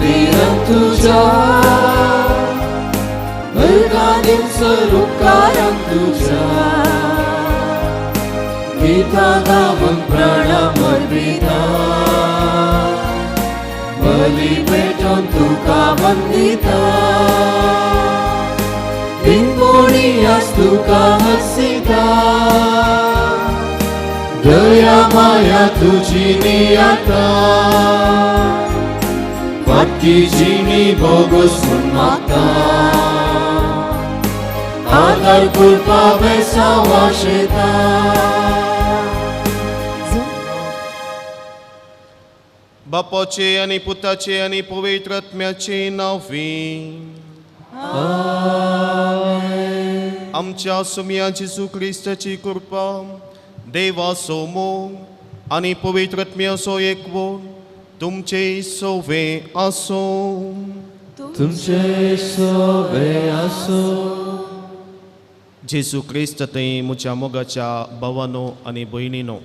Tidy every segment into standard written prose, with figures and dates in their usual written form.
मंदिरम तुझ्या वर्गांतील स्वरूपकारम तुझ्या गीता गावन प्रणाम अर्पिता बली भेटून तुका वंदिता बिनपोळी आज तुका हसिता दया माया तुझी नियता वाटकी जिणी बोगस म्हूण मागता आदार कृपा बेसावा शेता बापाचे आनी पुताचे आनी पवित्र आत्म्याचे नांवी आमच्या सुम्या जेजू क्रिस्ताची कृपा देवाचो मोग आनी पवित्र आत्म्याचो एकवट तुमचे सोवे आसो तुमचे सोवे आसो जेजू क्रिस्त थंय म्हज्या मोगाच्या भावानो आनी भयणीनो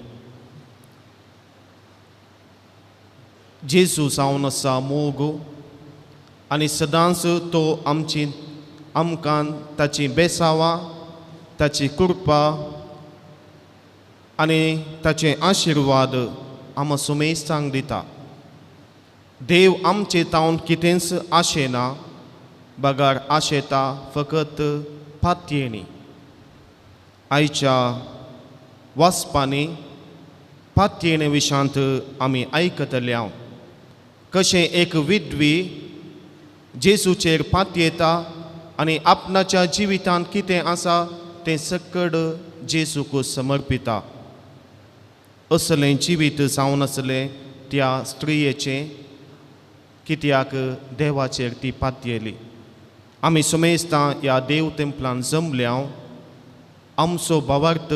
जेजू जावन आसा मोग आनी सदांच तो आमकां ताची बेसावां ताची कृपा आनी ताचे आशिर्वाद आमकां सुमेस्तांक दिता देव आमचे तावन कितेंच आशेना बगार आशेता फकत पातयेनी आयच्या वाचपांनी पातयेणे विशांत आमी आयकतल्या कशें एक विधवी जेजूचेर पातयेता आनी आपणाच्या जिवितांत कितें आसा तें सकड जेजूक समर्पिता असलें जिवीत जावन आसलें त्या स्त्रियेचें कित्याक देवाचेर ती पातयेली आमी सुमेस्तां ह्या देव तेंपलान जमल्या आमचो भावार्थ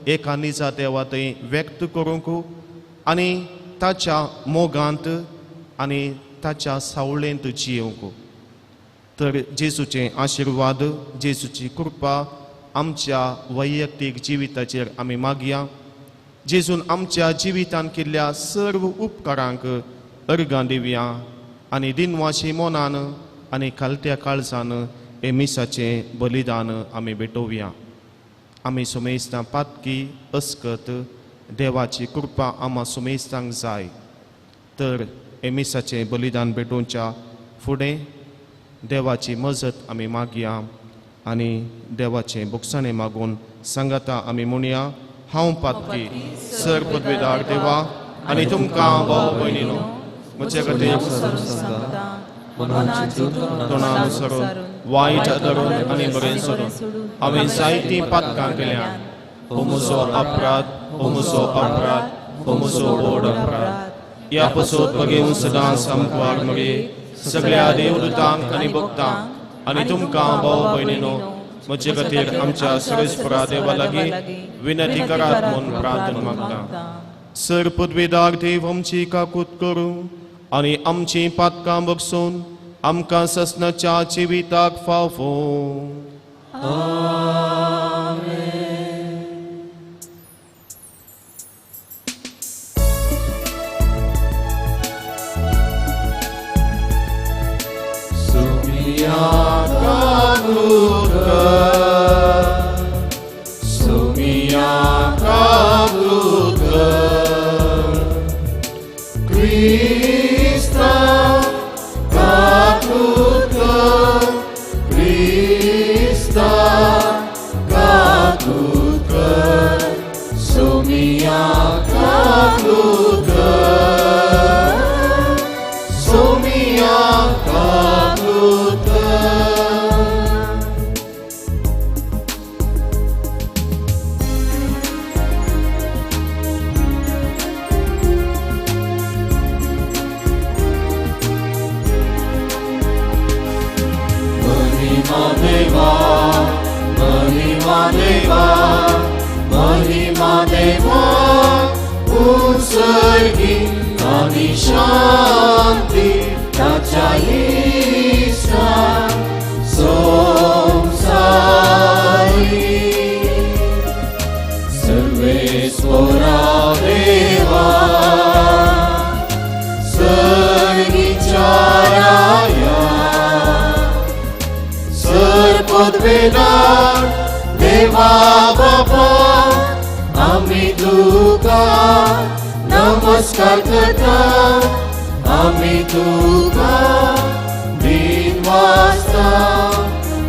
एका निजा देवा थंय व्यक्त करूंक आनी ताच्या मोगांत आनी ताच्या सावळेंत जियोंक तर जेजूचे आशिर्वाद जेजूची कृपा आमच्या वैयक्तीक जिविताचेर आमी मागया जेजून आमच्या जिवितांत केल्ल्या सर्व उपकारांक अर्गां दिवया आनी दिनवाशी मोनान आनी खालत्या काळजान हे मिसाचें बलिदान आमी भेटोवया आमी सुमेस्तां पातकी अस्कत देवाची कृपा आम्हा सुमेस्तांक जाय तर हे मिसाचें बलिदान भेटोवच्या फुडें देवाची मजत आमी मागया आनी देवाचें बुकसाणें मागून सांगाता आमी म्हणया हांव पातकी सर पदवीदार देवा आनी तुमकां भाव भयणीनो म्हजे खातीर तोंडानुसरून वायट धरून आनी बरें सोडून हांवें जायतीं पातकां केल्यां हो म्हजो अपराध हो म्हजो अपराध हो म्हजो व्हड अपराध ह्या पासून बेगीन सदांच आमकां मगे सगळ्या देवदूतांक आनी भक्तांक आनी तुमकां भाव भयणीनो म्हजे खातीर आमच्या सर्वेस्परा देवा लागीं विनंती करात म्हूण प्रार्थना मागता सर पदवीदार देव आमची काकूत करूं आनी आमची पातकां बगसून आमकां ससनाच्या जिविताक फावो शांति चाहिए सर्वेश्वरा देवा सर्गिचारा लाड देवा बापा आम्ही तुका नमस्कार करता आम्ही तुका दिन वाजता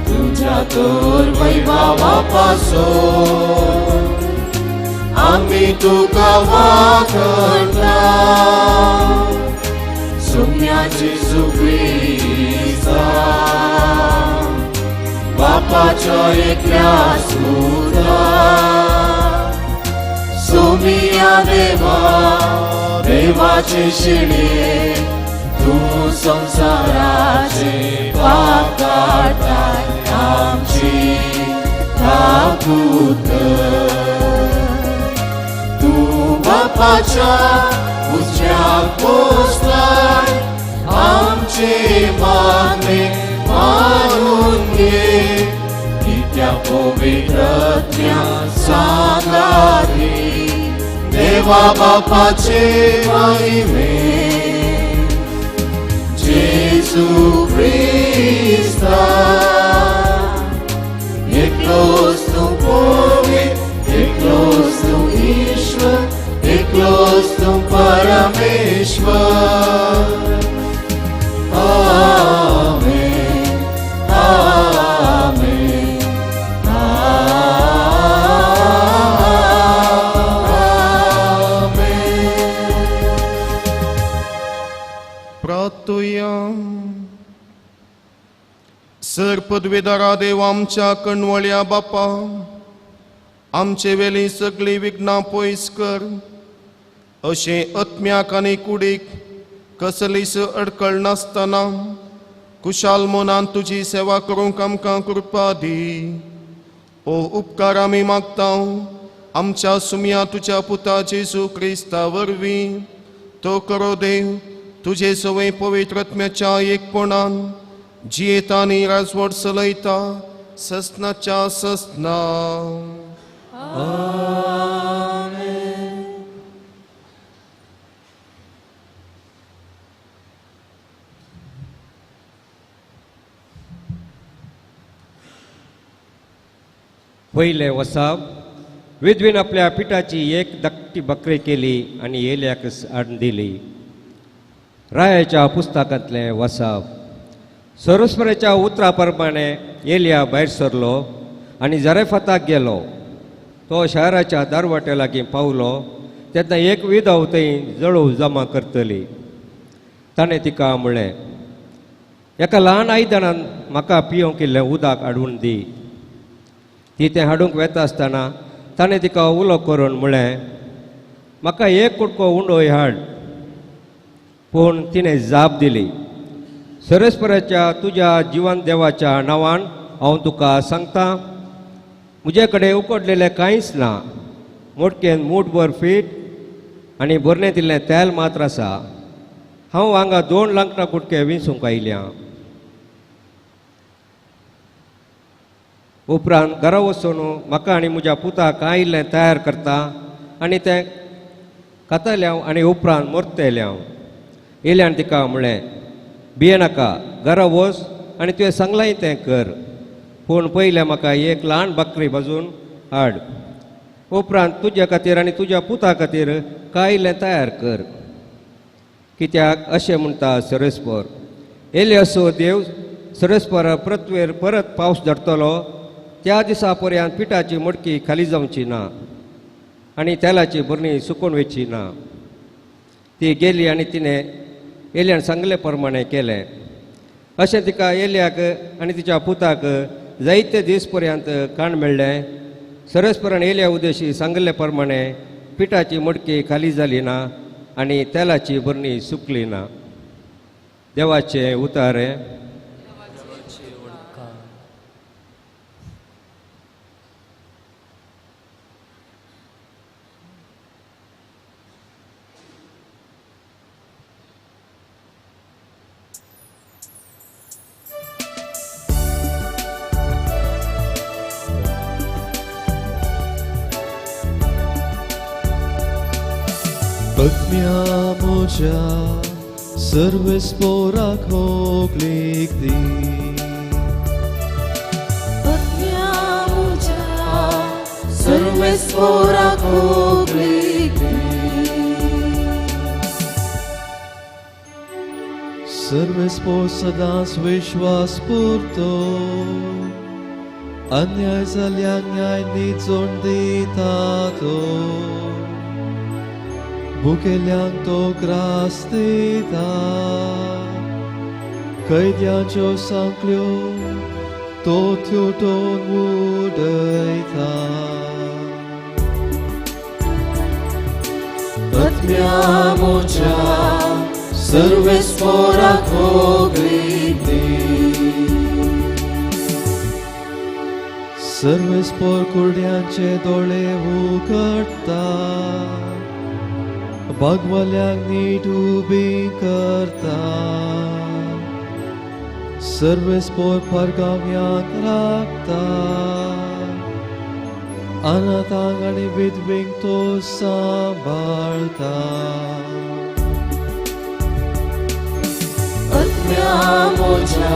तुझ्या तोर वैभवापासून आम्ही तुका वाखणता सोम्याची सुखीचा बापाच्या एकल्या सुता सोमिया देवा देवाचे शिणे तू संसाराचे पाप काढताय आमची ठाकूर तू बापाच्या उच्चार पोचलाय आमचे मागणे मानून घे की त्या पवित्रत्या सांगारी देवा बापाचे महिमे जेसू ख्रिस्ता एकलोच तू पवित्र एकलोच तू ईश्वर एकलोच तू परमेश्वर आमेन आमेन प्रार्थूया. सर पदवीधरा देव आमच्या कणवळ्या बापा आमचे वेली सगळी विघ्नां पयस कर अशें आत्म्याक आनी कुडीक कसलीच अडकळ नासतना कुशाल मनान तुजी सेवा करूंक आमकां कृपा दी. ओ उपकार आमी मागता आमच्या सुमया तुज्या पुता जेजू क्रिस्ता वरवीं तो करो देव तुजे सवय पवित्रत्म्याच्या एकपणान जियेता आनी राजवट चलयता ससनाच्या ससना. पहिले वसाप विधवीन आपल्या पिठाची एक धाकटी बकरी केली आणि एलियाक हाडून दिली. रायाच्या पुस्तकांतले वसाप सरस्वराच्या उतरा प्रमाणे एलिया भायर सरलो आणि जरेफाताक गेलो. तो शहराच्या दारवाट्या लागीं पावलो तेन्ना एक विधव थंय जळू जमा करतली. ताणें तिका म्हळें, एका ल्हान आयदनान म्हाका पियोंक इल्लें उदक हाडून दी. ती तें हाडूंक वेता आसतना ताणें तिका उलो करून म्हळें, म्हाका एक कुडको उंडोय हाड. पूण तिणें जाप दिली, सरस्वराच्या तुज्या जिवन देवाच्या नांवान हांव तुका सांगतां, म्हजे कडेन उकडलेलें कांयच ना. मोटकेन मूठभर फीट आनी बरनें दिल्लें तेल मात्र आसा. हांव हांगा 2 लांकडां कुडके विंचूंक आयल्या. उपरांत घरा वचून म्हाका आनी म्हज्या पुताक कांय इल्लें तयार करता आनी तें खातलें आनी उपरांत मरतलें. येयल्यान तिका म्हळें, भियेनाका, घरा वच आनी तुवें सांगलां तें कर. पूण पयलें म्हाका एक ल्हान बकरी भाजून हाड. उपरांत तुज्या खातीर आनी तुज्या पुता खातीर कांय इल्लें तयार कर. कित्याक अशें म्हणटा सरस्पर, येयले असो देव सरस्पर पृथ्वीर परत पावस धरतलो त्या दिसा पर्यंत पिठाची मडकी खाली जावची ना आनी तेलाची बरणी सुकून वयची ना. ती गेली आनी तिणें एलियान सांगले प्रमाणे केलें. अशें तिका एलियाक आनी तिच्या पुताक जायते दीस पर्यंत काण मेळ्ळें. सरस्परान एलिया उद्देशी सांगले प्रमाणे पिठाची मडकी खाली जाली ना आनी तेलाची बरणी सुकली ना. देवाचे उतारे. आत्म्या म्हज्या सर्वेस्पोराक होगलीक दी. आत्म्या सर्वेस्पोराक होगली सर्वेस्पोर सदांच विश्वास पुरतो अन्याय जाल्यार न्याय निजोड दिता तो भुकेल्यांक तो ग्रास दिता कैद्यांच्यो सांखल्यो तो त्योटोन उडयता आत्म्या मोच्या सर्वेस्पोराक होगली सर्वेस्पोर कुर्ड्यांचे दोळे उगडता भगवल्यांक नीट उबी करता सर्वेस्पोर परगांव्यांक राखता अनाथांक आनी विधवेंक तो सांबाळता आत्म्या मोच्या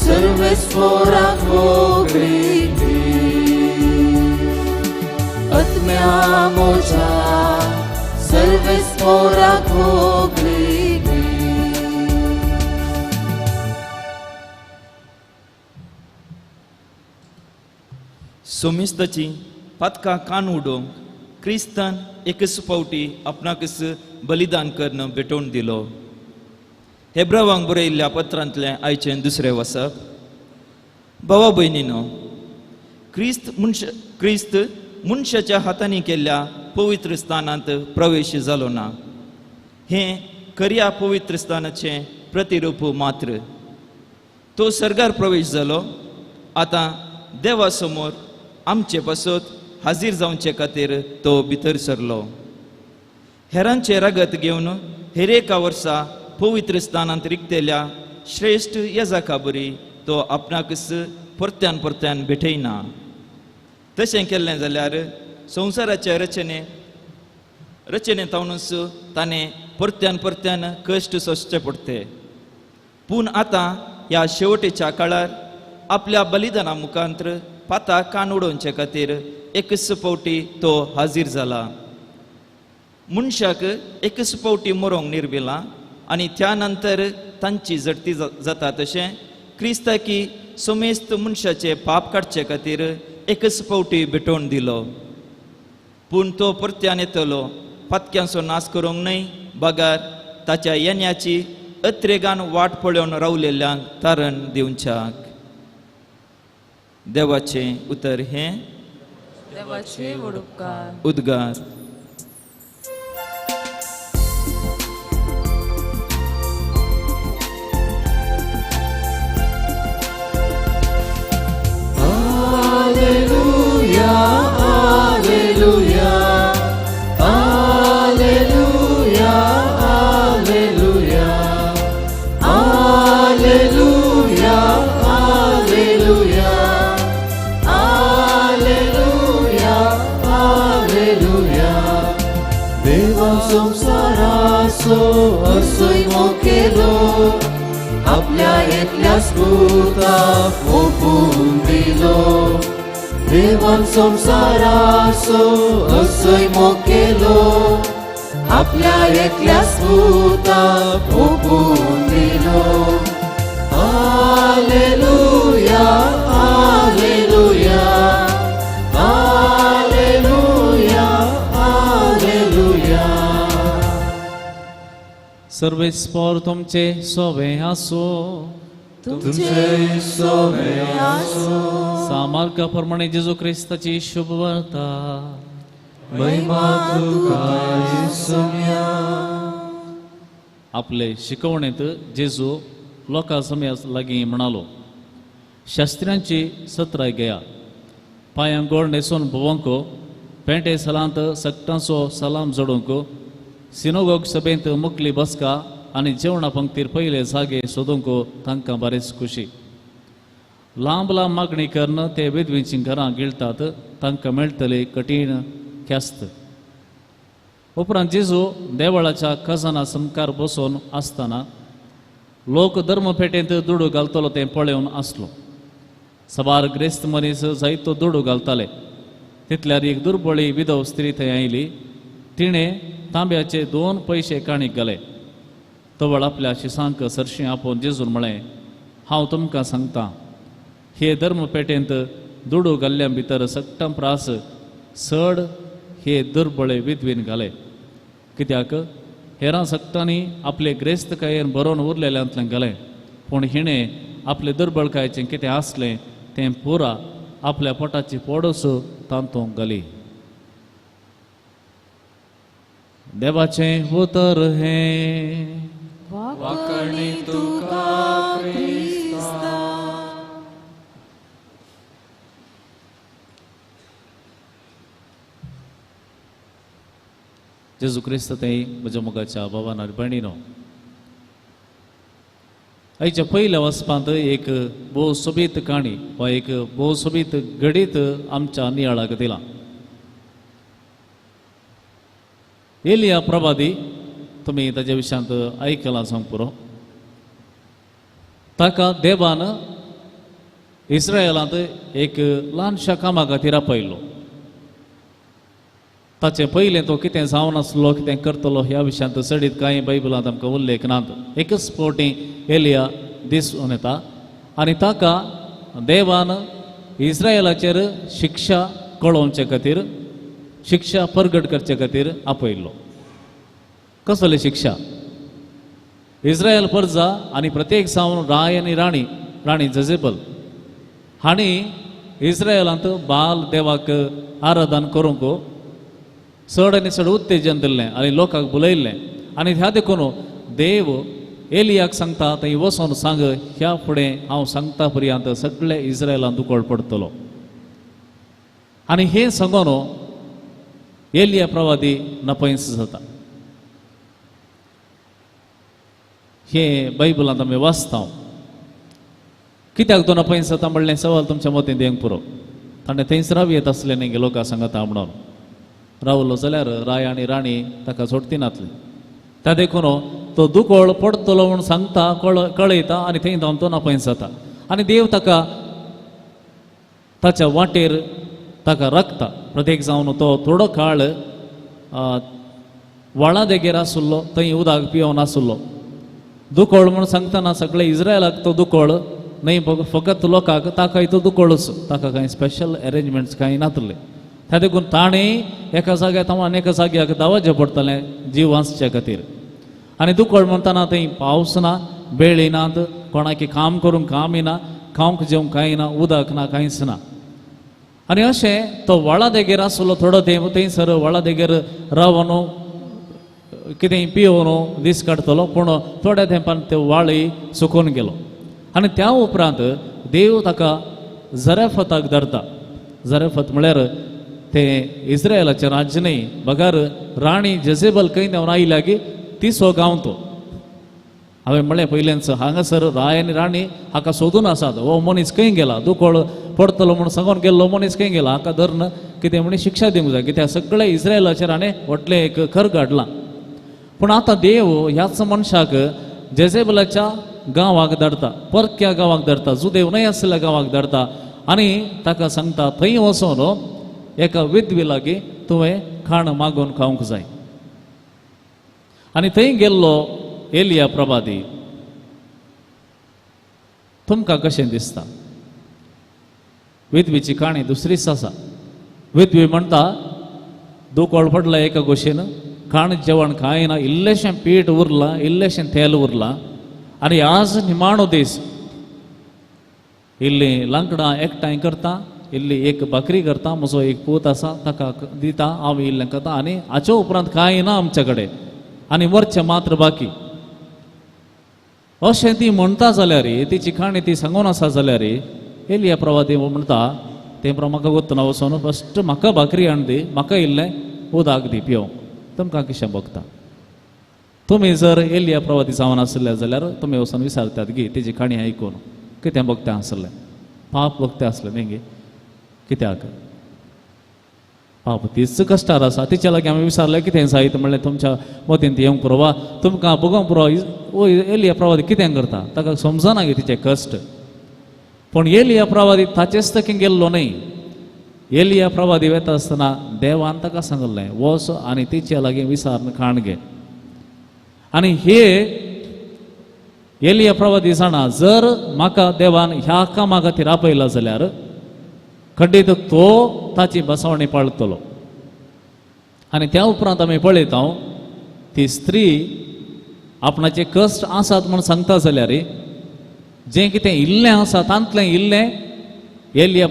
सर्वेस्पोराक होगली आत्म्या मोच्या सर्वेस्पोराक होगली सोमिस्ताची पदकां कान उडोवंक क्रिस्तान एकच फावटी आपणाकच बलिदान करून भेटोवन दिलो. हेब्रावांक बरयल्ल्या पत्रांतलें आयचें दुसरें वचप. भावा भयणीनो, क्रिस्त मनशाच्या हातांनी केल्ल्या पवित्र स्थानांत प्रवेश जालो ना. हें खऱ्या पवित्र स्थानाचें प्रतिरूप मात्र. तो सर्गार प्रवेश जालो. आतां देवा समोर आमचे पासत हाजीर जावचे खातीर तो भितर सरलो. हेरांचे रगत घेवन हेर एका वर्सा पवित्र स्थानांत रिक्तेल्या श्रेष्ठ येजाका बरी तो आपणाकच परत्यान परत्यान भेटयना. तशें केल्लें जाल्यार संवसाराच्या रचनेंतावनूच ताणें परत्यान परत्यान कश्ट सोंसचे पडटे. पूण आतां ह्या शेवटेच्या काळार आपल्या बलिदाना मुखांतर पाता कान उडोवचे खातीर एकच फावटी तो हाजीर जाला. मनशाक एकच फावटी मरोंक निर्भिला आनी त्या नंतर तांची जडती जाता. तशें क्रिस्ताकी सोमेस्त मनशाचे पाप काडचे खातीर एकच फावटी भेटोवन दिलो. पूण तो परत्यान येतलो पत्क्यांचो नाश करूंक न्हय, बगार ताच्या येण्याची अत्रेगान वाट पळोवन रावलेल्यांक तारण दिवच्याक. देवाचें उतर हें देवाचे उपकार. उद्गार. Alleluia, alleluia, alleluia, alleluia, alleluia, alleluia, alleluia, alleluia. देवा संसाराचो असोय मोकेलो आपल्या एकल्या स्पुताक ओपून दिलो. देवान संसाराचो असोय मोकेलो आपल्या एकल्या स्पुताक ओपून दिलो. Alleluia, alleluia, alleluia, alleluia. सर्वेस्पोर तुमचे सोवे आसो. तुमचे सोवे आसो. सामार्क प्रमाणे जेजू क्रिस्ताची शुभ वार्ता. महिमा तुका येसुया. आपले शिकवणेंत जेजू लोकां समया लागीं म्हणालो, शास्त्र्यांची सत्राय घेया, पांयांक गोड न्हेसून भोवंक, पेंटे सलांत सक्तांचो सलाम जोडूंक, सिनोगोग सभेंत मुखली बसका आनी जेवणा पंक्तीर पयले जागे सोदूंक तांकां बरेच खुशी. लांब लांब मागणी करून ते विधवेचीं घरां गिळटात, तांकां मेळटले कठीण ख्यास्त. उपरांत जेजू देवळाच्या खजाना समकार बसोवन आसतना लोक धर्मपेटेंत दुडू घालतलो तें पळोवन आसलो. सबार ग्रेस्त मनीस जायतो दुडू घालताले. तितल्यार एक दुर्बळी विधव स्त्री थंय आयली. तिणें तांब्याचे 2 पयशे काणीक घाले. तवळ आपल्या शिसांक सरशी आपोवन जेजून म्हळें, हांव तुमकां सांगतां, हे धर्मपेटेंत दुडू घाल्ल्या भितर सक्तम प्रास चड हे दुर्बळे विधवेन घाले. कित्याक हेरां सक्तांनी आपले ग्रेस्तकायेन बरोवन उरलेल्यांतल्यान घालें, पूण हिणें आपले दुर्बळकायेचें कितें आसलें तें पुरा आपल्या पोटाची पोडस तांतूंक घाली. देवाचें उतर हें. वाकणी तुका क्रिस्ता. जेजू क्रिस्त तें म्हज्या मोगाच्या भावान आनी भयणीनो, आयच्या पयल्या वचपांत एक भोव सोबीत काणी वा एक भोव सोबीत घडीत आमच्या नियाळाक दिला. एलिया प्रवादी, तुमी ताच्या विशयांत आयकलां सांग पुरो. ताका देवान इस्रायलांत एक ल्हानशा कामा खातीर आपयलो. ताचे पयलें तो कितें जावन आसलो, कितें करतलो ह्या विशयांत सडीत कांय बायबलांत आमकां उल्लेख नात. एकच फावटी एलिया दिसून येता आनी ताका देवान इस्रायलाचेर शिक्षा कळोवचे खातीर, शिक्षा परगट करचे खातीर आपयलो. कसली शिक्षा? इस्रायल परजा आनी प्रत्येक सावन राय आनी राणी जजेबल हांणी इस्रायलांत बाल देवाक आराधन करूंक चड आनी चड उत्तेजन दिल्लें आनी लोकांक बुलयल्लें. आनी ह्या देखून देव एलियाक सांगता, थंय वचून सांग, ह्या फुडें हांव सांगता पर्यंत सगळे इस्रायलांत दुकोळ पडटलो. आनी हें सांगून एलिया प्रवादी नपयस जाता. हें बायबलांत आमी वाचता. कित्याक तो नपयस जाता म्हणलें सवाल तुमच्या मतीन दिवंक पुरो. ताणें थंयच रावयत आसलें न्ही लोकां सांगता म्हणून. रावलो जाल्यार राय आनी राणी ताका सोडती नातली. त्या देखून तो दुकोळ पडतलो म्हूण सांगता, कळयता आनी थंय धांवन तो नपयस जाता. आनी देव ताका ताच्या वाटेर ताका राखता. प्रत्येक जावन तो थोडो काळ व्हाळा देगेर आसुल्लो, थंय उदक पियोवन आसुल्लो. दुकोळ म्हूण सांगतना सगळे इस्रायलाक तो दुकोळ न्हय, फकत लोकांक ताकाय तो दुकोळच. ताका कांय स्पेशल अरेंजमेंट्स कांय नातले. त्या देखून ताणें एका जाग्यार एका जाग्याक दावाचें पडटलें जीव वाचचे खातीर. आनी दुकोळ म्हणटना थंय पावस ना, बेळी नात, कोणाकी काम करूंक कामी ना, खावंक जेवंक कांय ना, उदक ना, कांयच ना. आनी अशें तो व्हाळा देगेर आसलो थोडो तेंप. थंयसर व्हाळा देगेर रावन कितेंय पियोवन दीस काडटलो. पूण थोड्या तेंपान त्यो व्हाळी सुकून गेलो. आनी त्या उपरांत देव ताका जरेफताक धरता. जरेफत म्हळ्यार तें इस्रायलाचें राज्य न्ही, बगार राणी जजेबल खंय देंवन आयल्या की तिसो गांव तो. हांवें म्हळें पयलेंच, हांगासर राय आनी राणी हाका सोदून आसात. हो मनीस खंय गेला? दुकोळ पडतलो म्हूण सांगून गेल्लो मनीस खंय गेला? हाका धरून कितें म्हणी शिक्षा दिवंक जाय. कित्याक सगळे इस्रायलाचेर हाणें व्हडलें एक खर काडलां. पूण आतां देव ह्याच मनशाक जजेबलाच्या गांवाक धाडटा, परक्या गांवाक धाडटा, जुदेव न्हय आसलेल्या गांवाक धाडटा. आनी ताका सांगता, थंय वचून एका विधवे लागीं तुवें खाण मागून खावंक जाय. आनी थंय गेल्लो एलिया प्रवादी. तुमकां कशें दिसता? विधवेची काणी दुसरीच आसा. विधवी म्हणटा, दुकोळ पडला एका गोशेन, खाण जेवण कांय ना, इल्लेशें पीठ उरलां, इल्लेशें तेल उरलां. आनी आज निमाणो दीस इल्लीं लांकडां एकठांय करता, इल्ली एक भाकरी करता, म्हजो एक पूत आसा ताका दिता, हांव इल्लें खाता. आनी हाचे उपरांत कांय ना आमचे कडेन, आनी मरचें मात्र बाकी. अशें ती म्हणटा जाल्यार, तिची काणी ती सांगून आसा जाल्यार, एलिया प्रवादी म्हणटा, तें प्रमाण म्हाका वतना वचून फस्ट म्हाका भाकरी हाड दी, म्हाका इल्लें उदक दी पिवंक. तुमकां कशें भोगता? तुमी जर एलिया प्रवादी जावन आसले जाल्यार तुमी वचून विचारतात गी तेजी काणी आयकून कितें भोगतें आसलें? पाप भोगतें आसलें न्ही गे? कित्याक? पाप तीच कश्टार आसा. तिच्या लागीं आमी विचारलें कितें जायत म्हणलें तुमच्या मतीन ती येवंक पुरो वा तुमकां भोगोंक पुरो. ओ एलिया प्रवादी कितें करता? ताका समजना गे तिचे कश्ट. पूण एलिया प्रवादी ताचेच तकी गेल्लो न्हय. एलिया प्रवादी वता आसतना देवान ताका सांगलें वच आनी तिच्या लागीं विचारून काण घे. आनी हे एलिया प्रवादी जाणा जर म्हाका देवान ह्या कामा खातीर आपयला जाल्यार खंडीत तो ताची बसवणी पाळटलो. आनी त्या उपरांत आमी पळयता ती स्त्री आपणाचे कश्ट आसात म्हूण सांगता जाल्यार जें कितें इल्लें आसा तांतलें इल्लें एलिया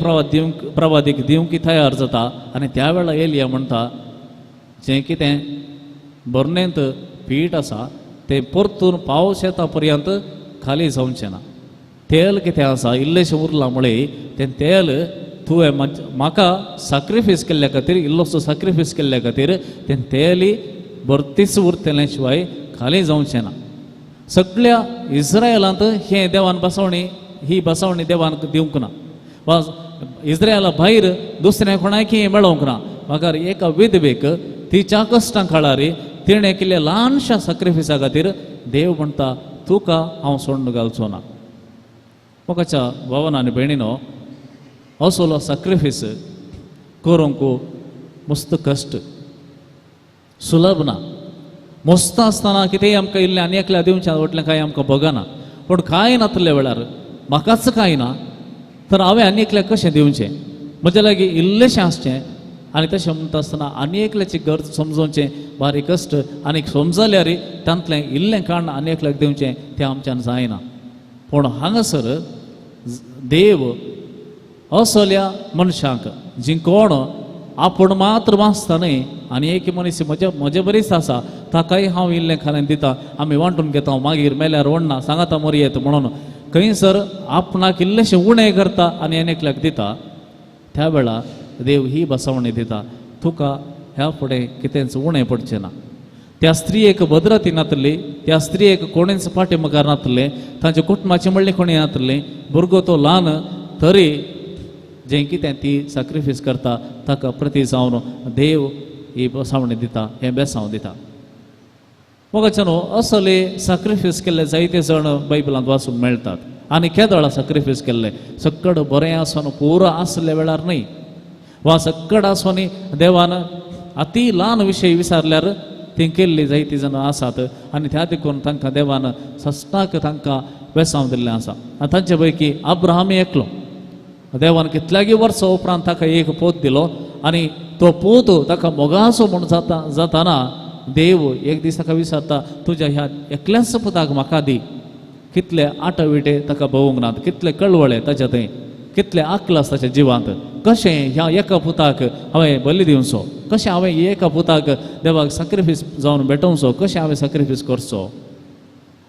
प्रवादीक दिवंक तयार जाता. आनी त्या वेळा एलिया म्हणटा जें कितें बरनेंत पीठ आसा तें परतून पावस येता पर्यंत खाली जावचें ना. तेल कितें आसा इल्लेशें उरलां म्हळें तें तेल तुवें म्हाका सॅक्रिफायस केल्ल्या खातीर इल्लोसो सॅक्रिफायस केल्ल्या खातीर तें तेलय भरतीच उरतलें शिवाय खाली जावचें ना. सगळ्या इस्रायलांत हे देवान बसवणी ही बसवणी देवान दिवंक ना वा इस्रायला भायर दुसऱ्या कोणाकय मेळोवंक ना. म्हाका एका विधवेक तिच्या कश्टां काळार तिणें केल्ल्या ल्हानशा सॅक्रिफायसा खातीर देव म्हणटा तुका हांव सोडून घालचो ना. म्हाकाच्या भावान आनी भयणीनो असलो सॅक्रिफायस करूंक मस्त कश्ट सुलभ ना. मस्त आसतना कितेंय आमकां इल्लें आनी एकल्या दिवचें वटलें कांय आमकां बगना. पूण कांय नातल्या वेळार म्हाकाच कांय ना तर हांवें आनी एकल्याक कशें दिवचें. म्हज्या लागीं इल्लेशें आसचें आनी तशें म्हणटा आसतना आनी एकल्याची गरज समजोवचें बारीक कश्ट आनी समजल्यार तांतलें इल्लें काण आनी एकल्याक दिवचें तें आमच्यान जायना. पूण हांगासर देव असल्या मनशांक जी कोण आपूण मात्र वाचता न्हय आनी एक मनीस म्हजे बरीच आसा ताकाय हांव इल्लें खालें दिता आमी वांटून घेता मागीर मेल्यार व्हडना सांगाता मरयेत म्हणून खंयसर आपणाक इल्लेशें उणें करता आनी आनी एकल्याक दिता त्या वेळा देव ही बसवणी दिता तुका ह्या फुडें कितेंच उणें पडचें ना. त्या स्त्रियेक भद्रती नातली, त्या स्त्रियेक कोणेच पाठीमुखार नातलें, तांच्या कुटुंबाची म्हणली कोणी नातलें, भुरगो तो ल्हान तरी जें कितें ती सॅक्रिफायस करता ताका प्रती जावन देव ही बसवणी दिता हें बेसांव दिता. मोगाच्यानो असले सॅक्रिफायस केल्ले जायते जण बायबलांत वाचूंक मेळटात आनी केदळा सॅक्रिफायस केल्ले सक्कड बरें आसून पुरो आसले वेळार न्हय वा सक्कड आसून देवान अति ल्हान विशय विचारल्यार ती केल्ली जायतीं जाण आसात आनी त्या देखून तांकां देवान सस्ताक तांकां बेसांव दिल्लें आसा. आनी तांचे पैकी अब्राहम एकलो देवान कितल्यागी वर्सां उपरांत ताका एक पोत दिलो आनी तो पोत ताका मोगाचो म्हूण जाताना देव एक दीस ताका विचारता तुज्या ह्या एकल्याच पुताक म्हाका दी. कितले आटविटे ताका भोवूंक नात, कितले कळवळे ताच्या थंय, कितले आकलास ताच्या जिवांत. कशें ह्या एका पुताक हांवें बली दिवचो, कशें हांवें एका पुताक देवाक सॅक्रिफायस जावन भेटोवचो, कशें हांवें सॅक्रिफायस करचो.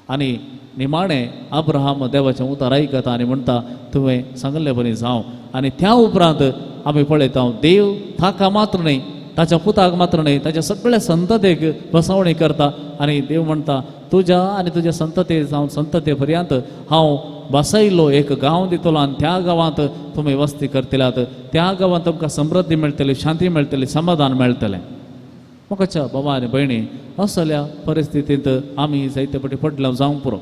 आनी निमाणें अब्राहम देवाचें उतर आयकता आनी म्हणटा तुवें सांगलें बरें जावं. आनी त्या उपरांत आमी पळयता देव ताका मात्र न्हय ताच्या पुताक मात्र न्हय ताच्या सगळ्या संततेक बसवणी करता आनी देव म्हणटा तुज्या आनी तुज्या संतते जावन संतते पर्यंत हांव बसयल्लो एक गांव दितलो आनी त्या गांवांत तुमी वस्ती करतल्यात, त्या गांवांत तुमकां समृद्धी मेळटली, शांती मेळटली, समाधान मेळटलें. म्हाकाच्या बाबा आनी भयणी असल्या परिस्थितींत आमी जायते फावटी पडल्या जावंक पुरो.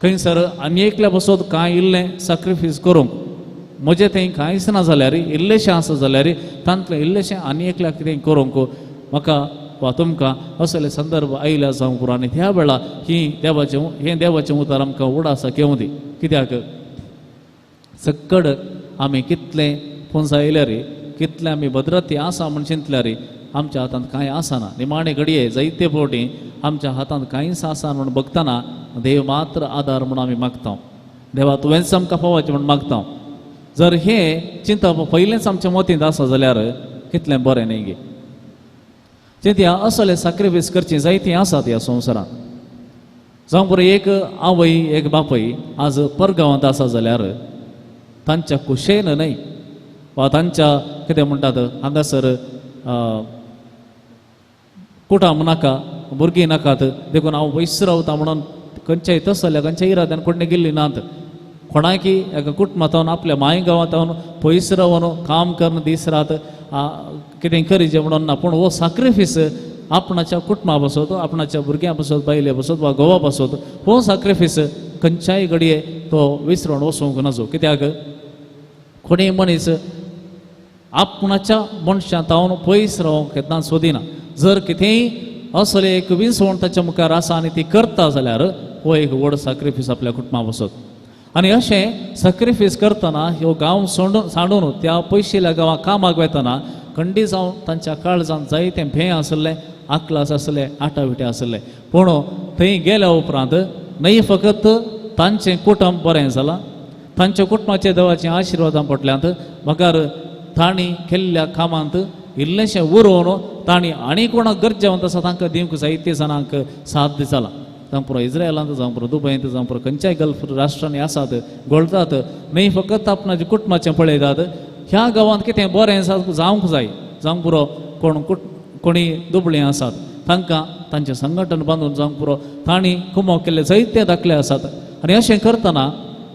खंयसर आनी एकल्या बसोत कांय इल्लें सॅक्रिफायस करूंक म्हजें थंय कांयच ना जाल्यार इल्लेशें आसा जाल्यार तांतलें इल्लेशें आनी एकल्याक कितें करूंक म्हाका वा तुमकां असले संदर्भ आयल्या जावंक पुरो. आनी त्या वेळा हें देवाचें उतर आमकां उडासा घेवं दी. कित्याक सक्कड आमी कितलें पुंजा येयल्यार कितलें आमी भद्रती आसा म्हूण चिंतल्यार आमच्या हातांत कांय आसना. निमाणे घडये जायते फावटी आमच्या हातांत कांयच आसा म्हूण बगतना देव मात्र आदार म्हूण आमी मागता. देवा तुवेंच आमकां फावाचें म्हूण मागता. जर हें चिंतप पयलेंच आमच्या मतींत आसा जाल्यार कितलें बरें न्ही गे. चिंतया असलें सॅक्रिफायस करचीं जायतीं आसात ह्या संवसारांत. जावं बरें एक आवय एक बापय आज परगांवांत आसा जाल्यार तांच्या कुशेन न्हय वा तांच्या कितें म्हणटात हांगासर कुटाम नाका, भुरगीं नाकात देखून हांव पयस रावता म्हणून खंयच्याय तसल्या खंयच्या इराद्यान कोणे गेल्लीं नात. कोणाकी एका कुटुंबांत आपल्या माय गांवांत पयस रावन काम करून दीस रात कितें करीचें म्हणून ना. पूण हो सॅक्रिफायस आपणाच्या कुटुंबा बसत, आपणाच्या भुरग्यां बसत, बायले बसत वा घोवा बसत हो सॅक्रिफायस खंयच्याय घडये तो विसरून वचूंक नजो. कित्याक कोणीय मनीस आपणाच्या मनशांतावन पयस रावंक केन्ना सोदिना जर कितेंय असले एक विसवण ताच्या मुखार आसा आनी ती करता जाल्यार हो एक व्हड सॅक्रिफायस आपल्या कुटुंबा वसत आनी अशें सॅक्रिफायस करतना ह्यो गांव सांडून त्या पयशिल्ल्या गांवां कामाक वेतना खंडी जावन तांच्या काळजांत जायते भें आसले आकलास आसले आटाविटे आसले पूण थंय गेल्या उपरांत न्हय फकत तांचें कुटुंब बरें जालां तांच्या कुटुंबाच्या देवाच्या आशिर्वादां पटल्यांत म्हाकार तांणी केल्ल्या कामांत इल्लेशें उरोवन तांणी आनी कोणाक गरजेवंत आसा तांकां दिवंक जायते जाणांक साथ जाला जावं पुरो इज्रायलांत जावं पुरो दुबयंत जावं पुरो खंयच्याय गल्फ राष्ट्रांनी आसात घोळटात न्हय फकत आपणाच्या कुटुंबाचें पळयतात ह्या गांवांत कितें बरें जावंक जाय जावं पुरो कोणी दुबळीं आसात तांकां तांचें संघटन बांदून जावंक पुरो तांणी कुमो केल्ले जायते दाखले आसात आनी अशें करतना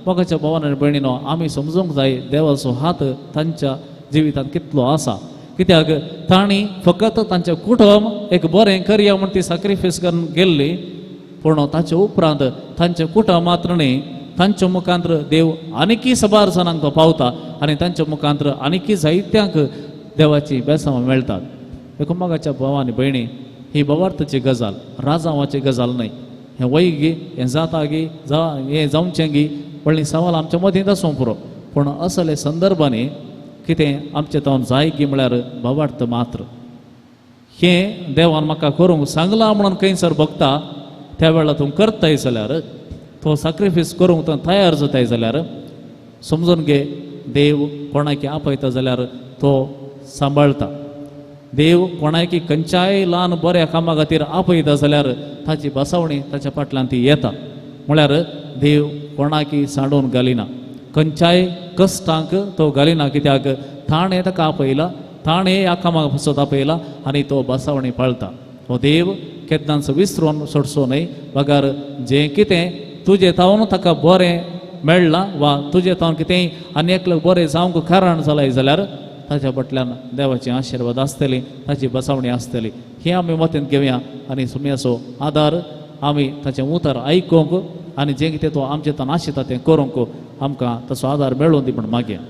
मोगाच्या भावान आनी भयणीनो आमी समजूंक जाय देवाचो हात तांच्या जिवितांत कितलो आसा कित्याक तांणी फकत तांचें कुटुंब एक बरें करया म्हूण ती सॅक्रिफायस करून गेल्ली पूण ताचे उपरांत तांचें कुटुंब मात्र न्ही तांच्या मुखांत्र देव आनिकी सबार जाणांक तो पावता आनी तांच्या मुखांत्र आनिकी जायत्यांक देवाची बेसांवां मेळटात एकुमेकाच्या भावा आनी भयणी ही बवार्थाची गजाल राजांवाची गजाल न्हय हें वैग गी हें जाता गी हें जावचें गी व्हडली सवाल आमच्या मदींत आसूं पुरो पूण असले संदर्भांनी कितें आमचें तावन जाय गी म्हळ्यार बवार्थ मात्र हें देवान म्हाका करूंक सांगलां म्हणून खंयसर बगता त्या वेळार तूं करताय जाल्यार तो सॅक्रिफायस करूंक तूं तयार जाताय जाल्यार समजून घे देव कोणाकी आपयता जाल्यार तो सांबाळटा देव कोणाकी खंयच्याय ल्हान बऱ्या कामा खातीर आपयता जाल्यार ताची बसावणी ताच्या फाटल्यान ती येता म्हळ्यार देव कोणाकी सांडून घालिना खंयच्याय कश्टांक तो घालिना कित्याक ताणें ताका आपयला ताणें ह्या कामाक पासत आपयला आनी तो बसावणी पाळटा हो देव केन्नाच विसरून सोडचो न्हय बगार जें कितें तुजें तावन ताका बरें मेळ्ळां वा तुजें तावन कितेंय आनी एकलो बरें जावंक कारण जालें जाल्यार ताच्या फाटल्यान देवाची आशिर्वाद आसतली ताची बसावणी आसतली हें आमी मतींत घेवया आनी सुमयाचो आदार आमी ताचें उतर आयकूंक आनी जें कितें तो आमचें तान आशिता तें करूंक आमकां ताचो आदार मेळून दी म्हण मागया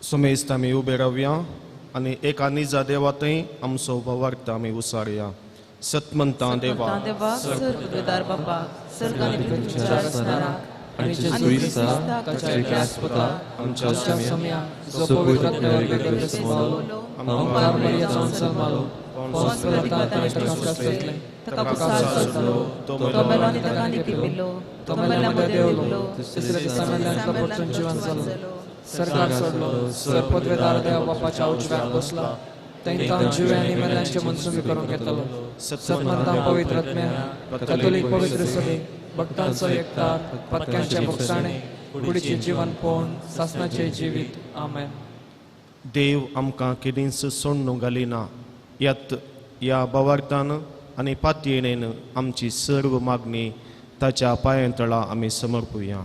सुमेस्त आमी उबे रावया आनी एका निजा देवातय आमचो भवार्थ आमी उसारया सतमंता देवा सर्वदार बाबा सर्गांनी तुमच्या आसनारा आणि जेजुइस्ता ताच्या आस्पदा आमच्या समया जो पवित्र आत्म्यावर संभालो अवतार मरिया जावन संभालो पोंस पिलातान ताका कष्टले ताका प्रकाश जालो तो बेलानी ताका निकी पिलो तो बेलामध्ये देवलो तिसऱ्या दिसा मेल्यांका परतून जीवन जालो सरकार सोडलो सर्वपदवेदार देव बापाच्या उजव्याक बसला तांकां जिव्यांनी मेल्यांचे मनसुबी करूंक येतलो सतमंतां पवित्र आत्म्या कॅथोलिक पवित्र सभे भक्तांचो एकठार पत्क्यांचे भोगसाणे कुडीचे जीवन पोवन सासणाचे जिवीत आमेन देव आमकां कितेंच सोडूंक घालिना ह्या भवार्थान आनी पातयेणेन आमची सर्व मागणी ताच्या पांयांतळा आमी समर्पुया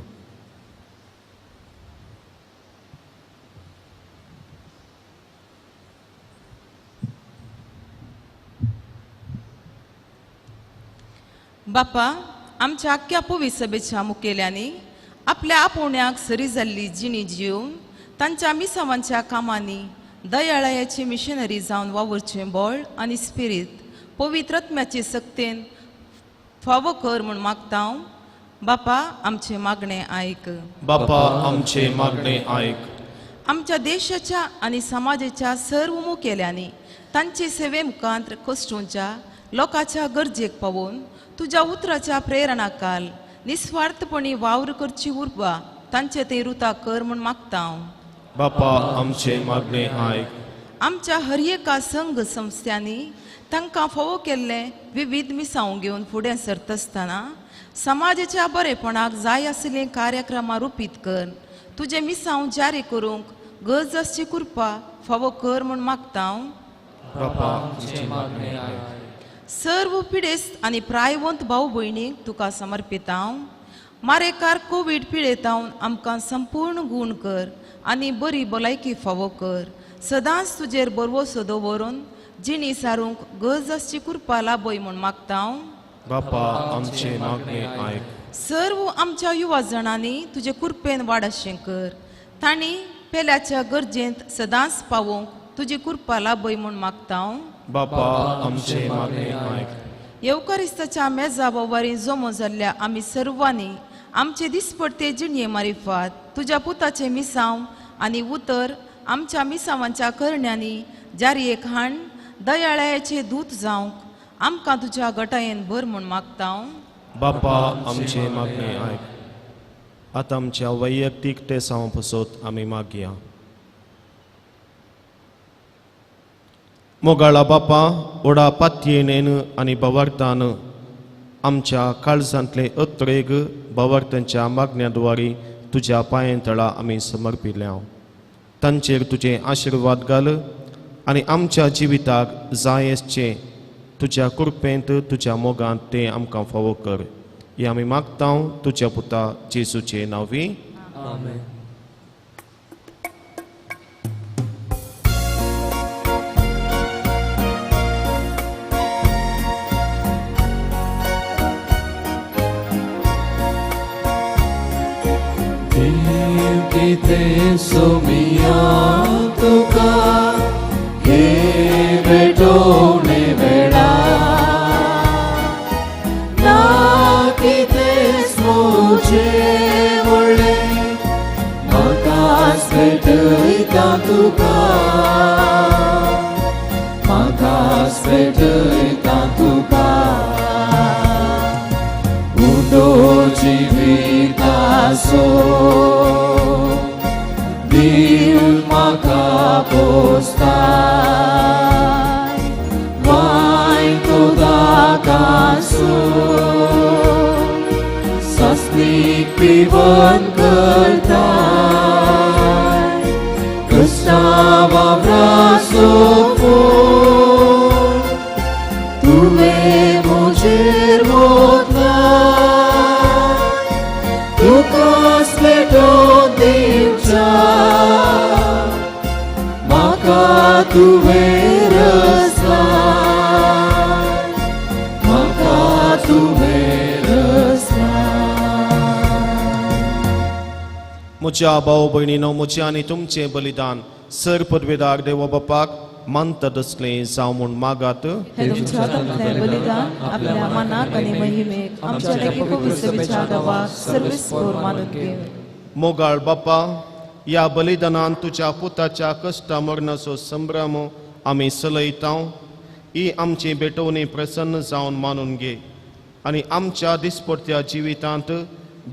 बापा आमच्या आख्या पवित्र सभेच्या मुखेल्यांनी आपल्या आपोवण्याक सरी जाल्ली जिणी जिवन तांच्या मिसावांच्या कामांनी दयाळायाचे मिशनरी जावन वावरचें बळ आनी स्पिरीत पवित्र आत्म्याचे सक्तेन फावो कर म्हूण मागता बापा आमचे मागणें आयक बापा आमचे मागणे आयक आमच्या देशाच्या आनी समाजाच्या सर्व मुखेल्यांनी तांचे सेवे मुखांत कश्टूंच्या लोकांच्या गरजेक पावून तुज्या उतराच्या प्रेरणाकाल निस्वार्थपणी वावर करची उर्बा तांचे ते रुता कर म्हूण मागता बापा आमचे मागणे आयक आमच्या हर एका संघ संस्थांनी तांकां फावो केल्ले विविध मिसांव घेवन फुडें सरत आसतना समाजाच्या बरेपणाक जाय आसले कार्यक्रमां रुपीत कर तुजे मिसांव जारी करूंक गरज आसची कृपा फावो कर म्हूण मागता बापा सर्व पिडेस्त आनी प्रायवंत भाऊ भयणीक तुका समर्पिता मारेकार कोविड पिडेतावन आमकां संपूर्ण गूण कर आनी बरी भलायकी फावो कर सदांच तुजेर बरवो सदो व्हरून जिणी सारूंक गरज आसची कृपा लाभय म्हूण मागता बापा आमचे मागणे ऐक. सर्व आमच्या युवा जणांनी तुझे कृपेन वाडशें कर. तांणी पेल्याच्या गरजेंत सदांच पावोवंक तुजी कृपा लाभय म्हूण मागता हांव. बापा आमचे मागणे ऐक. येवकारिस्ताच्या मेजा बोवारी जमो जाल्ल्या आमी सर्वांनी आमचे दिसपडते जिणये मारिफात तुझ्या पुताचे मिसांव आनी उतर आमच्या मिसांवांच्या करण्यांनी जारयेक हाण दयाळाचे दूत जावंक आमकां तुज्या गटायेन भर म्हूण मागता हांव. बापा आमचे मागणे ऐक. आतां आमच्या वैयक्तीक तेसां पसोत आमी मागया. मोगाळा बापा ओडा पातयेनेन आनी बवार्तान आमच्या काळजांतले अत्रेग बवार्तांच्या मागण्याद्वारे तुज्या पांयतळा आमी समर्पिल्या. तांचेर तुजे आशिर्वाद घाल आनी आमच्या जिविताक जायेचे तुज्या कृपेंत तुज्या मोगांत ते आमकां फावो कर. हे आमी मागता तुज्या पुता जेजूचे नांवी. आमेन. किते सोमिया तुका हे भेटोवणे वेळा ना कितेंच मोचे व्हडले म्हाकाच भेटयता तुका म्हाकाच भेटयता तुका उदो जिविताचो दिल म्हाका पोसता वायतो दाकासो सस्तीक पिवन करता कष्टा वावराचो फोड तुवें म्हजेर मोतला तुकाच भेटोवंक दिवच्या म्हाका तुवें रचला म्हाका तुवें रचला. म्हज्या भाव भयणीनो म्हजें आनी तुमचें बलिदान सर पदवेदार देवा बापाक मानता तसलें जावं म्हूण मागात. हे तुमच्या हातांतलें बलिदान आपल्या मनाक आनी महिमेक आमच्या लागीं पवित्र विचारावाक सर्वेस्पोर मानून घेवन. मोगाळ बापा ह्या बलिदानान तुज्या पुताच्या कश्टा मरणाचो संभ्रम आमी चलयता. ही आमची भेटवणी प्रसन्न जावन मानून घे आनी आमच्या दिसपडत्या जिवितांत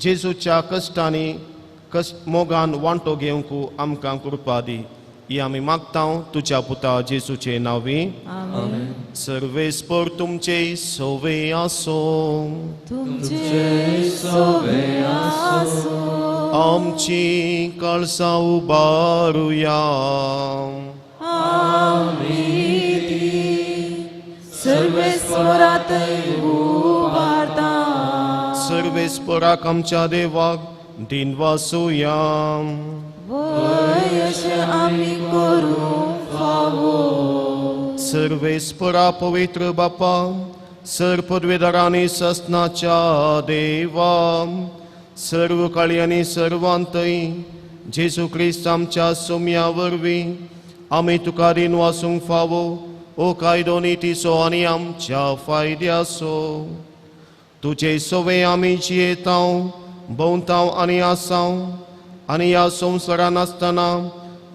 जेजूच्या कश्टांनी मोगान वांटो घेवंक आमकां कृपा दी. ही आमी मागता तुज्या पुता जेजूचे नांवी. आमेन. सर्वेस्पर तुमचे सोवे आसो. तुमचे सोवे आसो. आमची कळसां उबारुया. सर्वेस्परांतय उबारता. सर्वेस्पराक आमच्या देवाक दिन वासुया. वयश आमी करूंक फावो. सर्वेस्परा पवित्र बापा सर पदवेदारांनी ससनाच्या देवा सर्व काळी आनी सर्वांतय जेजू क्रिस्त आमच्या सोम्या वरवीं आमी तुका दिन वासूंक फावो ओ कायदो नितीचो आनी आमच्या फायद्याचो. तुजे सोवे आमी जियेता भोंवता आनी आसां आनी ह्या संवसारान आसतना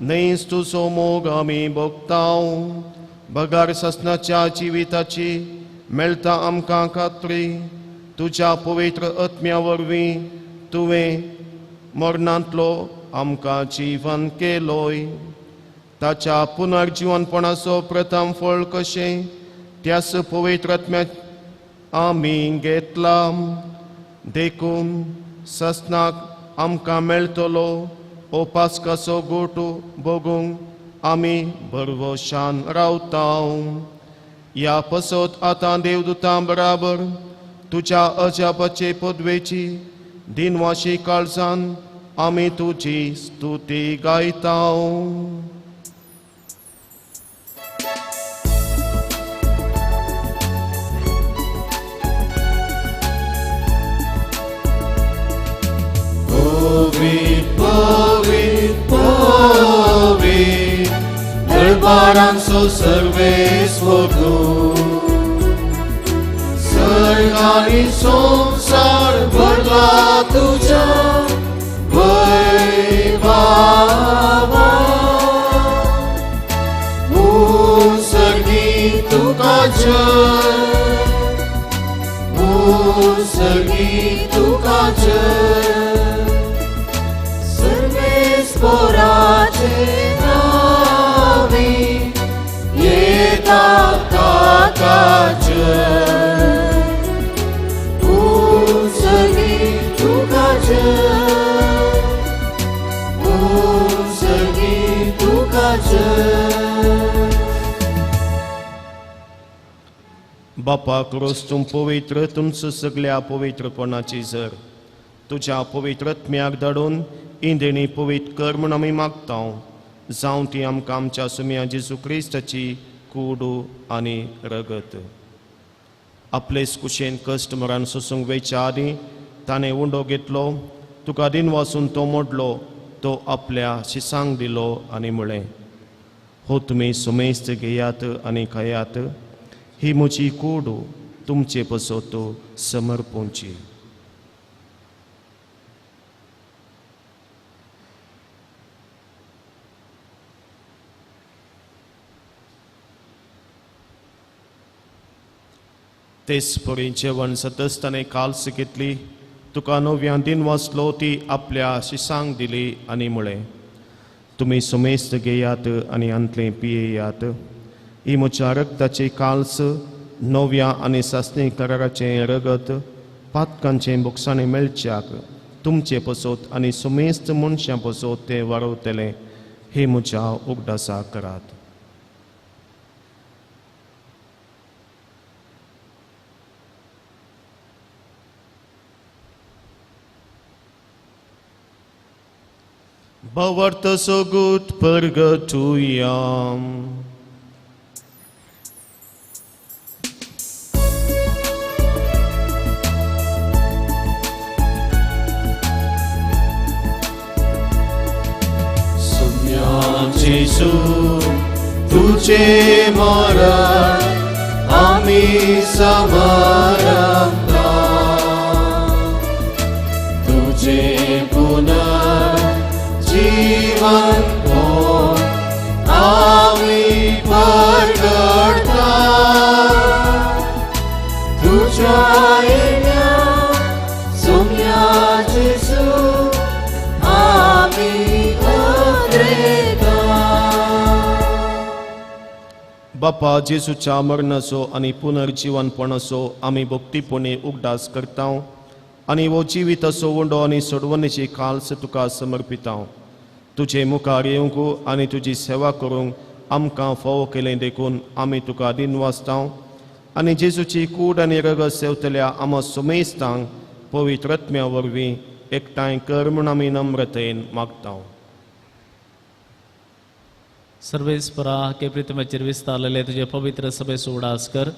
न्हयच तुजो मोग आमी भोगता. बगार ससनाच्या जिविताची मेळटा आमकां खात्री. तुज्या पवित्र आत्म्या वरवीं तुवें मरणांतलो आमकां जीवन केलोय. ताच्या पुनर्जीवनपणाचो प्रथम फळ कशें त्याच पवित्र आत्म्याक आमी घेतला. देखून ससनाक आमकां मेळटलो ओ पास्काचो गोटू भोगूंक आमी भरवशान रावता. ह्या पसत आतां देवदूतां बराबर तुज्या अजापाचे पदवेची दिनवाशी काळजान आमी तुजी स्तुती गायता. पवित दरबारांचो सर्वेस्वर तूं सर्ग आनी संसार भरला तुज्या वैभवान सर्गी तुका जय सर्वेस्वराचे नावे येता ताका जय सर्गी तुका जय बापा क्रोस तुम पवित्र तुमचं सगळ्या पवित्रपणाची जर तुझ्या पवित्रत्म्याक धाडून इंदेणी पवित्र कर म्हूण आमी मागता जावं ती आमकां आमच्या सुम्या जेजू क्रिस्ताची कूडू आनी रगत आपलेच कुशेन कश्ट मरण सोसूंक वयच्या आदीं ताणें उंडो घेतलो तुका दिन वाचून तो मोडलो तो आपल्या शिसांक दिलो आनी म्हळें हो तुमी सुमेस्त घेयात आनी खायात ही म्हजी कूड तुमचे पसत समर्पूंची तेच परी जेवण सतस्ताने काल्स घेतली तुका नव्या दिन वाचलो ती आपल्या शिसांक दिली आनी म्हळें तुमी सुमेस्त घेयात आनी अंतले पियेयात ही म्हज्या रक्ताचे काल्स नव्या आनी सासणी कराराचें रगत पातकांचे बुकसाणें मेळच्याक तुमचे पसत आनी सुमेस्त मनशां पसत ते वाडवतले हे म्हज्या उगडासा करात Bavart so good purgatoryam. Jesu, तुझे मरण आम्ही समरता तुझे पुनर्जीवन होऊन आम्ही प्रगटता तुझ्या येण्या सोम्या जेसू आम्ही बापा जेसूच्या मरणाचो आनी पुनर्जीवनपणाचो आमी भक्तीपणे उगडास करता आनी वो जिविताचो वंडो आनी सोडवणेची काल्स तुका समर्पिता तुजे मुखार येवंक आनी तुजी सेवा करूंक आमकां फावो केलें देखून आमी तुका दिन वाचता आनी जेसूची कूड आनी रगत सेवतल्या आमा सुमेस्तांक पवित्रत्म्या वरवीं एकठांय कर म्हूण आमी नम्रतेन मागता सर्वेस्परा के प्रीतमेचेर विस्तारलेले तुझे पवित्र सभेचो उडास कर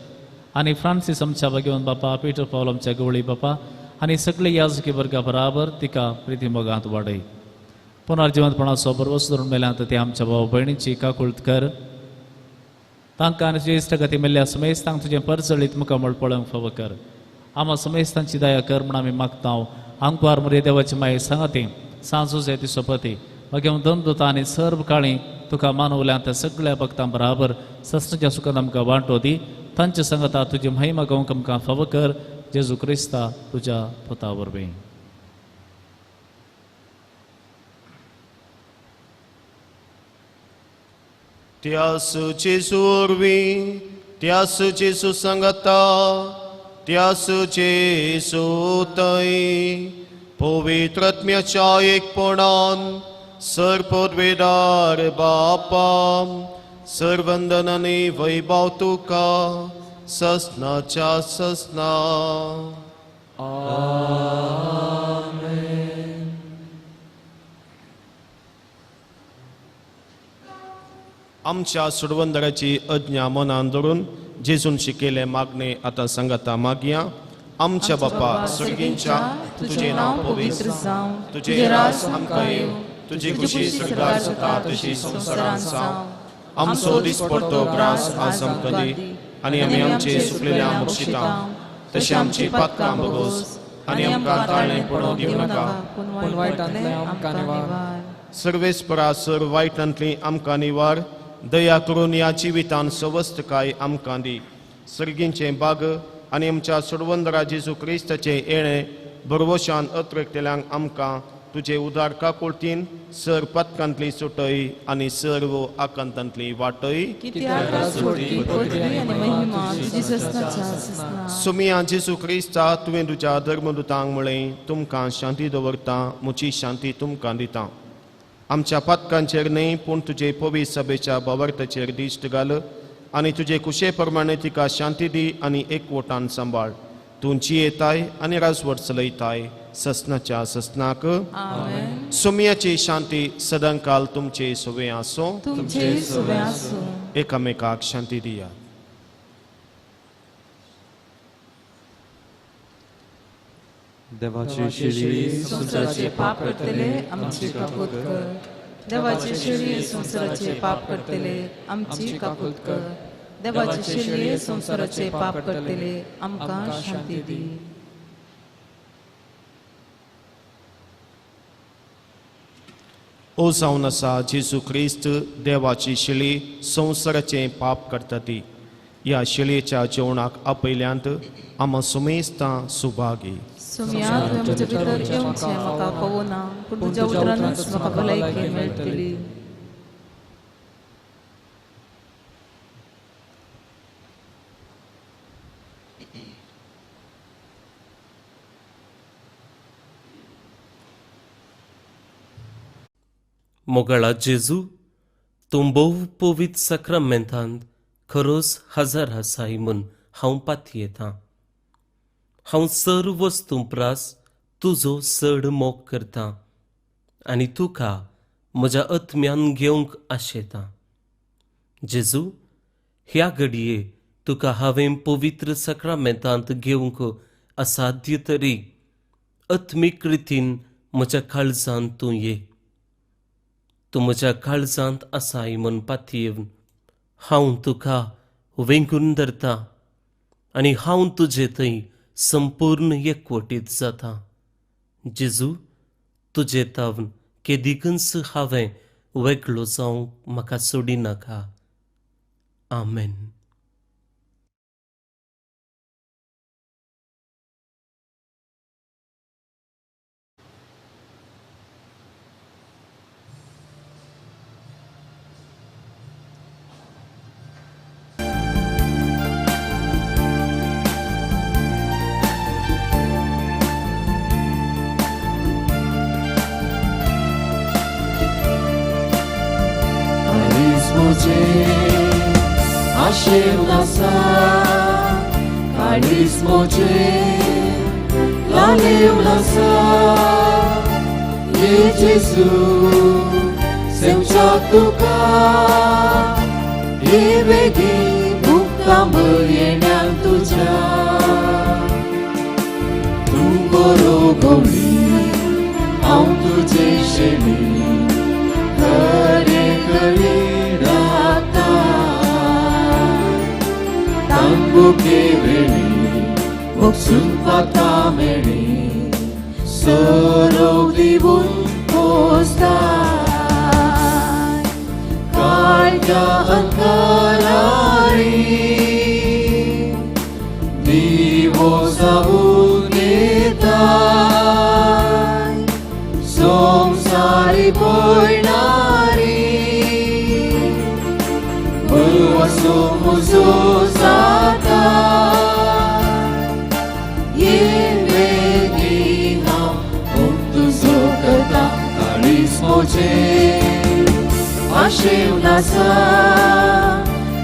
आनी फ्रांसीस आमच्या भगवंत बापा पीटर पौल आमच्या गवळी बापा आनी सगळे याजकी वर्गा बराबर तिका प्रिती मोगांत वाडय पुनर्जीवनपणाचो बरोवस धरून मेल्यांत ते आमच्या भाव भयणीची काकुळट कर तांकां आनी तुजे इश्ट गती मेल्ल्या समेस्तांक तुजें परचळीत मुखार पळोवंक फावो कर आमा समेस्तांची दया कर म्हूण आमी मागता आंकवार मरे देवाची माये सांगती सांजूचे ती सोपती भगवंत दंदुता आनी सर्व काळी तुका मानवल्यांत सगळ्या भक्तां बराबर सस्नाच्या सुखान आमकां वांटो दी तांच्या संगता तुजी महिमा गावंक आमकां फावो कर जेजू क्रिस्ता तुज्या पुता वरवीं त्यास जेजू वरवीं त्यास जेजू संगता त्यास जेजू थंय पवित्रत्म्याच्या एकपणान सर्वोद्वेदार बापा सर्वंदन आनी वैभव तुका ससनाच्या ससना आमेन. आमच्या सुडवंदराची अज्ञा मनान धरून जेजून शिकयले मागणे आतां सांगता मागया आमच्या बापा सर्गींच्या तुझे नाव पवित्र जावं, तुझे राज आमकां येवं, तुझी खुशी स्वर्गार जाता तशी संवसारांत जावं. आमचो दिसपडटो ग्रास आज आमकां दी, आनी आमी आमचे सुकलेल्या मुक्षिता तशी आमची पातकां बगोस, आनी आमकां ताळणे पडोवंक दिवं नाका, पूण वायटांतले आमकां निवार. सर्वेस्परा सर वायटांतली आमकां निवार, दया करून ह्या जिवितान सवस्त काय आमकां दी. सर्गींचे बाग आनी आमच्या सोडवंदरा जेजू क्रिस्ताचे येणे बरवशान अत्रकतेल्यांक आमकां तुजे उदार काकुळतीन सर पथकांतली सुटय आनी सर्व आकांतांतली वाटय. कित्याक स्तुती, पदवी आनी महिमा तुजी सस्नाच्या सस्ना. सुमिया जेजू क्रिस्ता तुवें तुज्या धर्मदुतांक म्हळें, तुमकां शांती दवरता, म्हजी शांती तुमकां दिता. आमच्या पथकांचेर न्हय पूण तुजे पवित्र सभेच्या भावार्थाचेर दिश्ट घाल, आनी तुजे कुशे प्रमाणे तिका शांती दी आनी एकवटान सांबाळ. तूं जियेताय आनी राजवट चलयताय ससनाच्या ससनाक. आमेन. सुमियाची शांती सदांकाल तुमचे सोवे आसो. तुमचे सुबे आसूं. एकामेकाक शांती दिया. देवाची शिडी संवसाराचे पाप करतले आमची काकूत कर. देवाची शिडी संवसाराचे पाप करतले आमची काकूत कर. देवाची शिडी संवसाराचे पाप करतले आमकां शांती दी. ओ जावन आसा जेजू क्रिस्त देवाची शिळी संवसाराचे पाप करता ती. ह्या शिळेच्या जेवणाक आपयल्यांत आमी सुमेस्तां सुभागी. सुम्या तुवें म्हजे भितर येवचें म्हाका कळना, पूण तुज्या उतरानूच म्हाका भलायकी मेळटली. मोगळा जेजू, तूं भोव पवित्र सक्रामेंतांत खरोच हजर आसाय म्हूण हांव पातयेतां. हांव सर्व वस्तू प्रास तुजो चड मोग करतां आनी तुका म्हज्या आत्म्यान घेवंक आशेतां. जेजू, ह्या घडये तुका हांवें पवित्र सक्रामेंतांत घेवंक असाध्य तरी आत्मीक रितीन म्हज्या काळजांत तूं ये. तूं म्हज्या काळजांत आसाय म्हूण पातयेवन हांव तुका वेंगून धरतां आनी हांव तुजे थंय संपूर्ण एकवटीत जाता. जेजू, तुजे तावन केदिकच हांवें वेगळो जावंक म्हाका सोडी नाका. आमेन. Aşevlasa karismoce lalevlasa ye Jesu semchatuka ye vegi mukkam येण्यान तुझ्या तूं बरो गवळी हांव तुजे शेणी खरे खरी Buke veni, boksun patameni, soro divun postai, kalja ankalari, divo sabunetai, somsari poinari, Muzo zata ye vegina untu zokata karismoche ashevlasa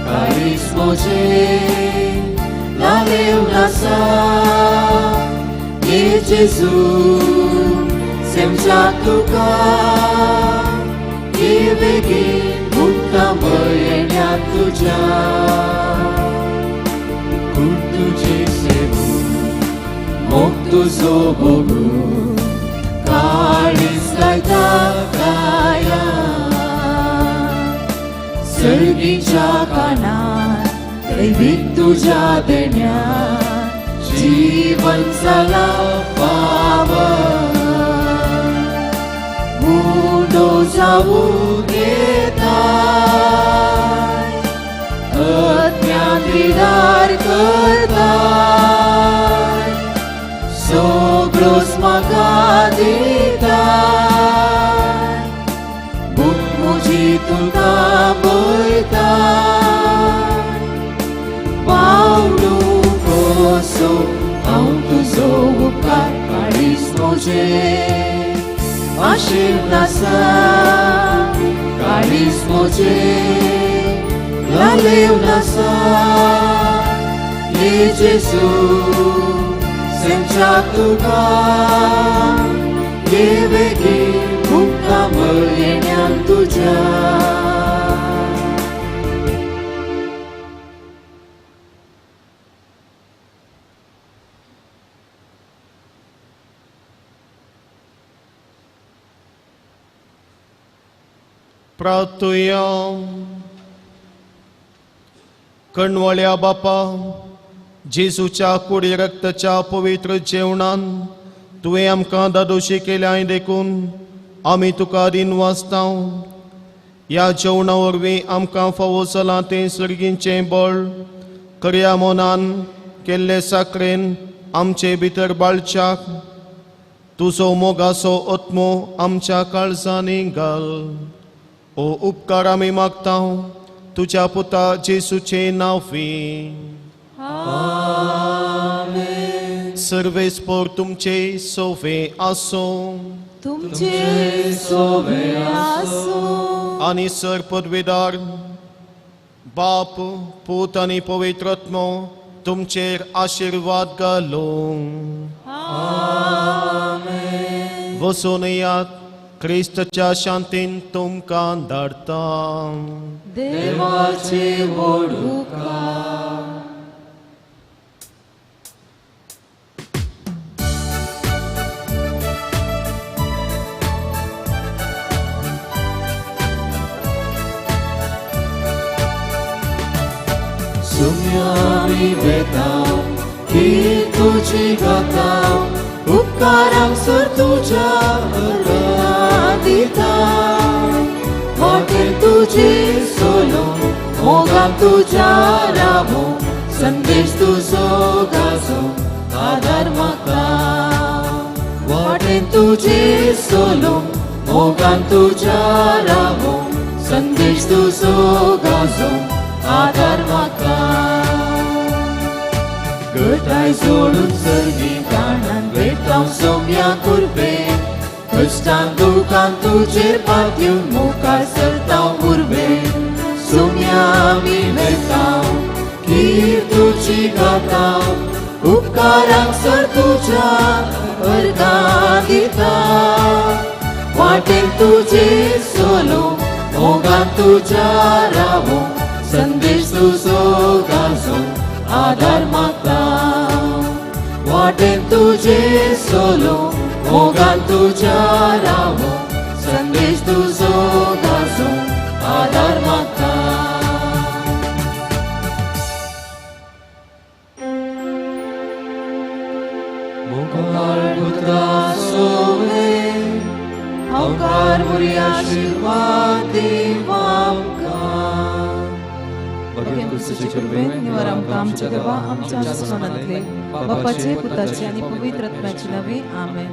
karismoche lalevlasa ye Jesu semchatuka ye vegina मुक्काम येण्यात तुझ्या कुर्तुजी सेवू तुजो भोगू काळीज लायता काया सर्गीच्या कानात दैवीक तुझ्या देण्यात जीवन जाला पावन मुडो जाऊ घेता अज्ञान विदार करता सगळोच म्हाका दिता भूक म्हजी तुका पळयता पावलू कसो हांव तुजो उपकार काळीज म्हजे आशीर्वाद आसा काळीज म्हजे लालेव आसा हे जेजू सेंच्या तुका हे बेगीन मुक्कामळ येण्यान तुज्या प्रार्थुया. कणवळ्या बापा, जेजूच्या कुडी रक्ताच्या पवित्र जेवणान तुवें आमकां दादोशी केल्याय देखून आमी तुका दिन वाचतां. ह्या जेवणा वरवीं आमकां फावो जालां तें सर्गींचें बळ खऱ्या मनान केल्ले साकरेन आमचे भितर बाळच्याक तुजो मोगाचो आत्मो आमच्या काळजांनी घाल. ओ उपकार आमी मागता तुज्या पुता जेजूचे नांवी. सर्वेस्पोर तुमचे सोवे आसो तुमचे सोबे आसो आनी सर पदवीदार बाप पूत आनी पवित्र आत्मो तुमचेर आशीर्वाद घालो. वचून यात क्रिस्ताच्या शांतीन तुमकां धाडटा. देवाचे व्हड उपकार. सुम्यामी वेताव की तुझी गाताव उपकारांक सर तुझ्या दिता वाटेर तुझे सोलो मोगान तुझ्या रावो संदेश तुजो गाजो आदार म्हाका वाटेर तुझे सोलो मोगान तुझ्या रावो संदेश तुजो गाजो आदार म्हाका गटाय सोडून सर्गी काणान भेटाव सोम्या कुर्बे कश्टान दुखान तुजेर पातयून मुखार सरताव उर्बे सोम्या आमी भेटाव कीर तुजी गाताव उपकारांक सर तुज्या अर्गां दिता वाटेर तुजे सोलो मोगान तुज्या रावो संदेश तुजो गाजो आदार म्हाका वाटेर तुजे सोलो मोगान तुज्या रावो संदेश तुजो गाजो आदार म्हाका मोगाळ पुत्रा सोवे अवकार मुरी आशीर्वाद देव आमकां भगवान क्रिस्ताचे कृपेन निवार आमकां आमच्या देवा आमच्या स्मरणांतले बापाचे पुताचे आनी पवित्र आत्म्याचे नावे आमेन.